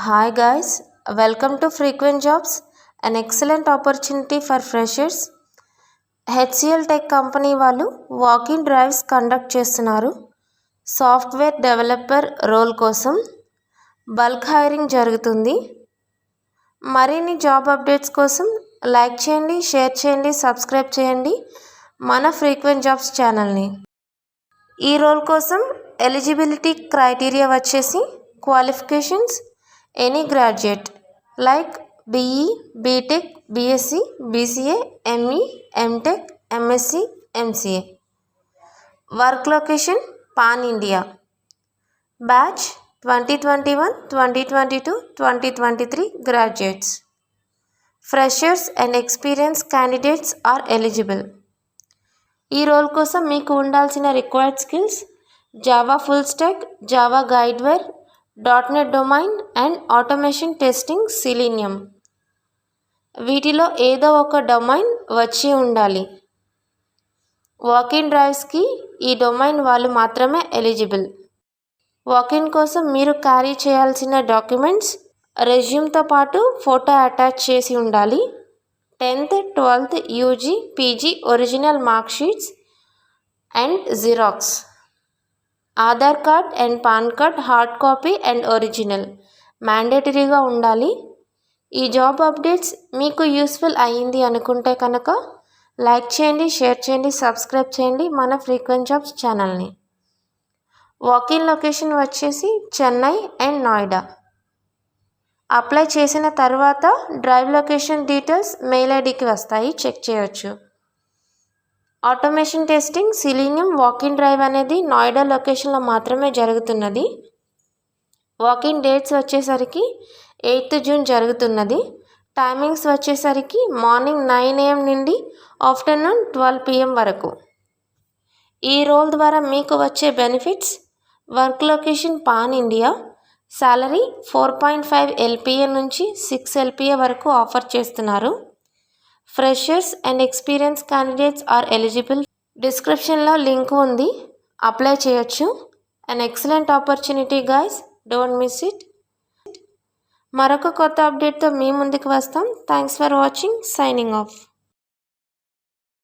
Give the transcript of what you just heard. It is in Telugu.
Hi guys, welcome to Frequent Jobs, an excellent opportunity for freshers. HCL Tech company వాళ్ళు వాకింగ్ డ్రైవ్స్ కండక్ట్ చేస్తున్నారు. సాఫ్ట్వేర్ డెవలపర్ రోల్ కోసం బల్క్ హైరింగ్ జరుగుతుంది. మరిన్ని జాబ్ అప్డేట్స్ కోసం లైక్ చేయండి, షేర్ చేయండి, సబ్స్క్రైబ్ చేయండి మన ఫ్రీక్వెంట్ జాబ్స్ ఛానల్ని. ఈ రోల్ కోసం ఎలిజిబిలిటీ క్రైటీరియా వచ్చేసి qualifications any graduate like BE, BTech, BSc, BCA, ME, MTech, MSc, MCA. Work location pan India. Batch 2021, 2022, 2023 graduates. Freshers and experience candidates are eligible. ఈ రోల్ కోసం మీకు ఉండాల్సిన required skills Java full stack, Java Guidewire, .NET domain and automation testing selenium. వీటిలో ఏదో ఒక డొమైన్ వచ్చి ఉండాలి. వాకిన్ డ్రైవ్స్కి ఈ డొమైన్ వాళ్ళు మాత్రమే ఎలిజిబుల్. వాకిన్ కోసం మీరు క్యారీ చేయాల్సిన డాక్యుమెంట్స్ రెజ్యూమ్తో పాటు ఫోటో అటాచ్ చేసి ఉండాలి. 10th, 12th UG, PG original mark sheets and xerox. Aadhaar card and PAN card hard copy and original మ్యాండేటరీగా ఉండాలి. ఈ జాబ్ అప్డేట్స్ మీకు యూస్ఫుల్ అయ్యింది అనుకుంటే కనుక లైక్ చేయండి, షేర్ చేయండి, సబ్స్క్రైబ్ చేయండి మన ఫ్రీక్వెంట్ జాబ్స్ ఛానల్ని. వాకిన్ లొకేషన్ వచ్చేసి చెన్నై అండ్ నోయిడా. అప్లై చేసిన తర్వాత డ్రైవ్ లొకేషన్ డీటెయిల్స్ మెయిల్ ఐడికి వస్తాయి, చెక్ చేయొచ్చు. Automation testing selenium walk-in drive అనేది నోయిడా లొకేషన్లో మాత్రమే జరుగుతున్నది. వాకిన్ డేట్స్ వచ్చేసరికి 8th June జరుగుతున్నది. టైమింగ్స్ వచ్చేసరికి మార్నింగ్ 9 AM నుండి ఆఫ్టర్నూన్ 12 PM వరకు. ఈ రోల్ ద్వారా మీకు వచ్చే benefits work location pan India, salary 4.5 LPA నుంచి 6 LPA వరకు ఆఫర్ చేస్తున్నారు. Freshers and experience candidates are eligible. డిస్క్రిప్షన్లో లింక్ ఉంది, అప్లై చేయొచ్చు. An excellent opportunity guys, don't miss it. మరొక కొత్త అప్డేట్తో మీ ముందుకు వస్తాం. Thanks for watching, signing of.